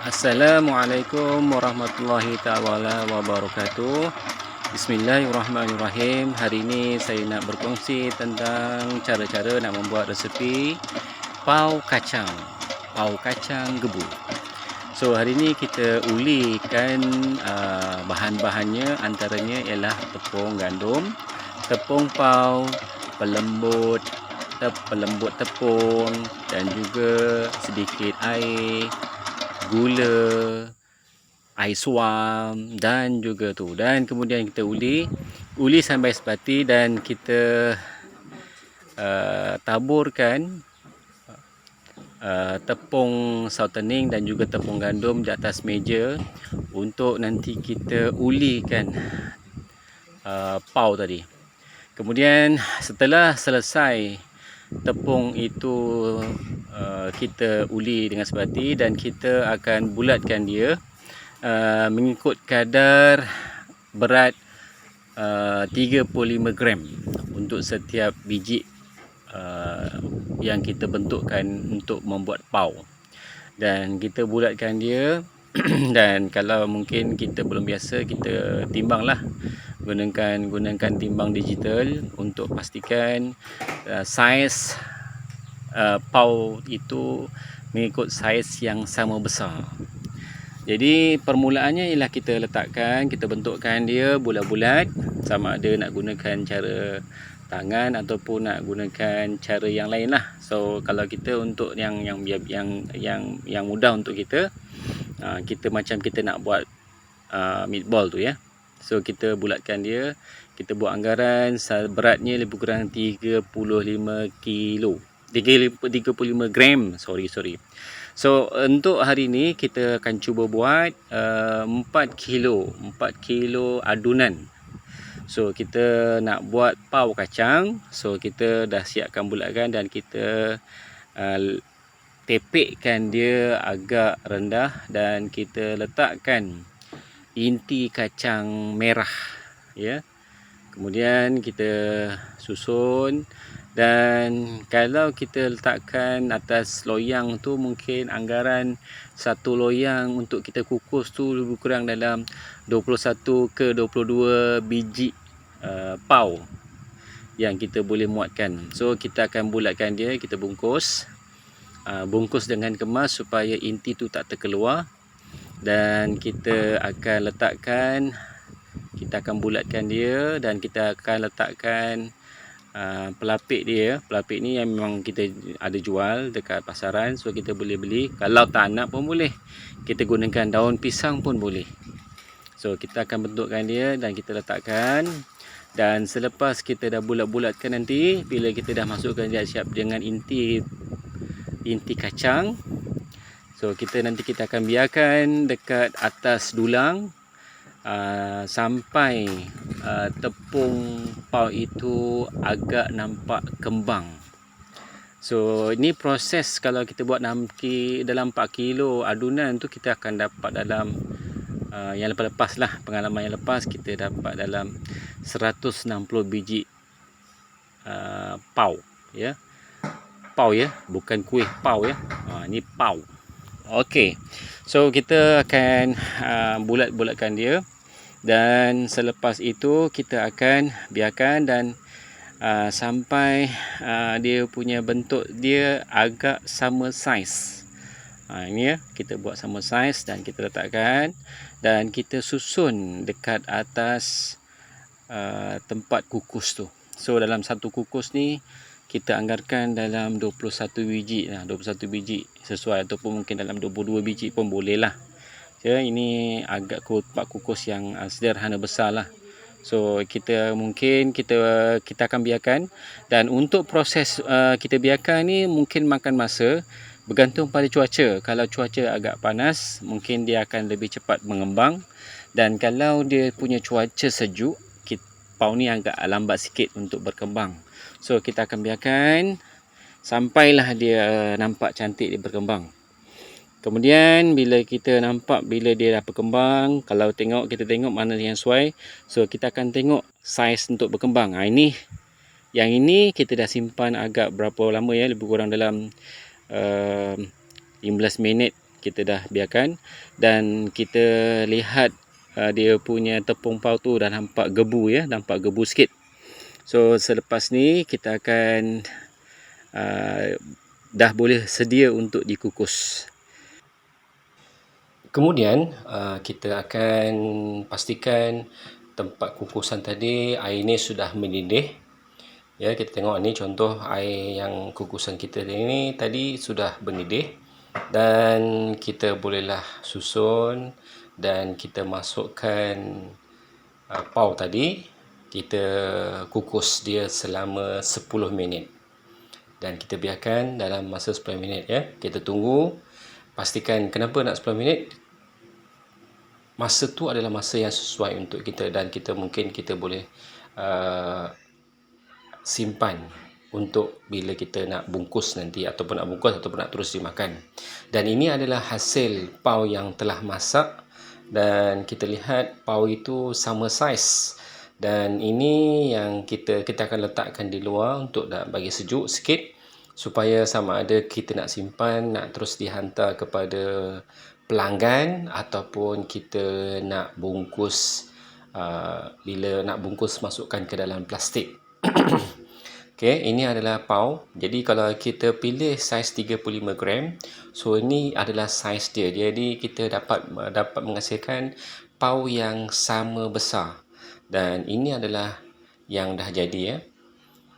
Assalamualaikum warahmatullahi taala wabarakatuh. Bismillahirrahmanirrahim. Hari ini saya nak berkongsi tentang cara-cara nak membuat resepi pau kacang. Pau kacang gebu. So hari ini kita ulikan bahan-bahannya, antaranya ialah tepung gandum, tepung pau, pelembut tepung dan juga sedikit air, gula, air suam dan juga tu, dan kemudian kita uli sampai sepati dan kita taburkan tepung sautening dan juga tepung gandum di atas meja untuk nanti kita ulikan pau tadi. Kemudian setelah selesai tepung itu kita uli dengan sepati dan kita akan bulatkan dia mengikut kadar berat 35 gram untuk setiap biji yang kita bentukkan untuk membuat pau. Dan kita bulatkan dia dan kalau mungkin kita belum biasa, kita timbanglah, gunakan timbang digital untuk pastikan saiz pau itu mengikut saiz yang sama besar. Jadi permulaannya ialah kita bentukkan dia bulat-bulat, sama ada nak gunakan cara tangan ataupun nak gunakan cara yang lain lah. So kalau kita untuk yang mudah untuk kita, kita macam kita nak buat meatball tu ya. So kita bulatkan dia, kita buat anggaran beratnya lebih kurang 35 gram. Sorry. So untuk hari ni kita akan cuba buat 4 kilo adunan. So kita nak buat pau kacang. So kita dah siapkan bulatkan dan kita tepekkan dia agak rendah dan kita letakkan inti kacang merah ya. Kemudian kita susun, dan kalau kita letakkan atas loyang tu, mungkin anggaran satu loyang untuk kita kukus tu lebih kurang dalam 21 ke 22 biji pau yang kita boleh muatkan. So kita akan bulatkan dia, kita bungkus dengan kemas supaya inti tu tak terkeluar, dan kita akan bulatkan dia dan kita akan letakkan pelapik dia. Pelapik ni yang memang kita ada jual dekat pasaran, so kita boleh beli. Kalau tak nak pun boleh, kita gunakan daun pisang pun boleh. So kita akan bentukkan dia dan kita letakkan, dan selepas kita dah bulat-bulatkan nanti, bila kita dah masukkan dia siap dengan inti kacang, so kita akan biarkan dekat atas dulang sampai tepung pau itu agak nampak kembang. So ini proses kalau kita buat dalam 4 kilo adunan tu, kita akan dapat dalam yang lepas-lepas lah, pengalaman yang lepas, kita dapat dalam 160 biji pau ya. Pau ya, bukan kuih pau ya. Ini pau. Okey. So kita akan bulat-bulatkan dia, dan selepas itu kita akan biarkan dan sampai dia punya bentuk dia agak sama saiz. Ini ya, kita buat sama saiz dan kita letakkan dan kita susun dekat atas tempat kukus tu. So dalam satu kukus ni kita anggarkan dalam 21 biji lah, 21 biji sesuai, ataupun mungkin dalam 22 biji pun boleh lah. Ya, ini agak tempat kukus yang sederhana besar lah. So kita akan biarkan, dan untuk proses kita biarkan ni mungkin makan masa, bergantung pada cuaca. Kalau cuaca agak panas, mungkin dia akan lebih cepat mengembang, dan kalau dia punya cuaca sejuk, pau ni agak lambat sikit untuk berkembang. So kita akan biarkan sampailah dia nampak cantik, dia berkembang. Kemudian bila kita nampak bila dia dah berkembang, kalau kita tengok mana yang sesuai, so kita akan tengok saiz untuk berkembang. Yang ini kita dah simpan agak berapa lama ya, lebih kurang dalam 15 minit kita dah biarkan, dan kita lihat dia punya tepung pau tu dah nampak gebu ya, nampak gebu sikit. So selepas ni kita akan dah boleh sedia untuk dikukus. Kemudian kita akan pastikan tempat kukusan tadi airnya sudah mendidih. Ya, kita tengok ni contoh air yang kukusan kita ini tadi sudah mendidih, dan kita bolehlah susun dan kita masukkan pau tadi. Kita kukus dia selama 10 minit. Dan kita biarkan dalam masa 10 minit ya. Kita tunggu. Pastikan kenapa nak 10 minit? Masa tu adalah masa yang sesuai untuk kita, dan mungkin kita boleh simpan untuk bila kita nak bungkus nanti, ataupun nak terus dimakan. Dan ini adalah hasil pau yang telah masak, dan kita lihat pau itu sama saiz. Dan ini yang kita akan letakkan di luar untuk nak bagi sejuk sikit, supaya sama ada kita nak simpan, nak terus dihantar kepada pelanggan, ataupun kita nak bungkus, bila nak bungkus masukkan ke dalam plastik. Okay, ini adalah pau. Jadi kalau kita pilih saiz 35 gram, so ini adalah saiz dia. Jadi kita dapat menghasilkan pau yang sama besar. Dan ini adalah yang dah jadi ya.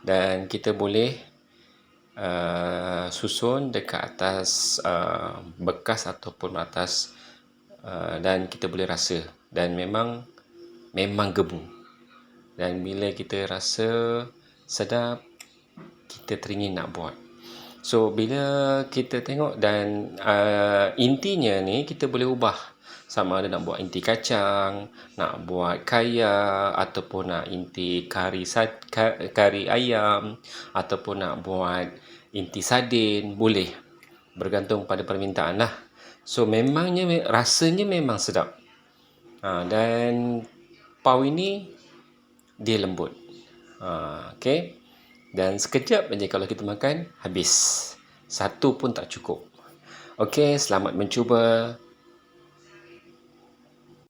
Dan kita boleh susun dekat atas bekas ataupun atas, dan kita boleh rasa, dan memang gebu. Dan bila kita rasa sedap, kita teringin nak buat. So bila kita tengok, dan intinya ni kita boleh ubah, sama ada nak buat inti kacang, nak buat kaya, ataupun nak inti kari ayam, ataupun nak buat inti sardin, boleh, bergantung pada permintaan lah. So memangnya rasanya memang sedap. Dan pau ini dia lembut. Okay. Dan sekejap saja kalau kita makan, habis. Satu pun tak cukup. Okey, selamat mencuba.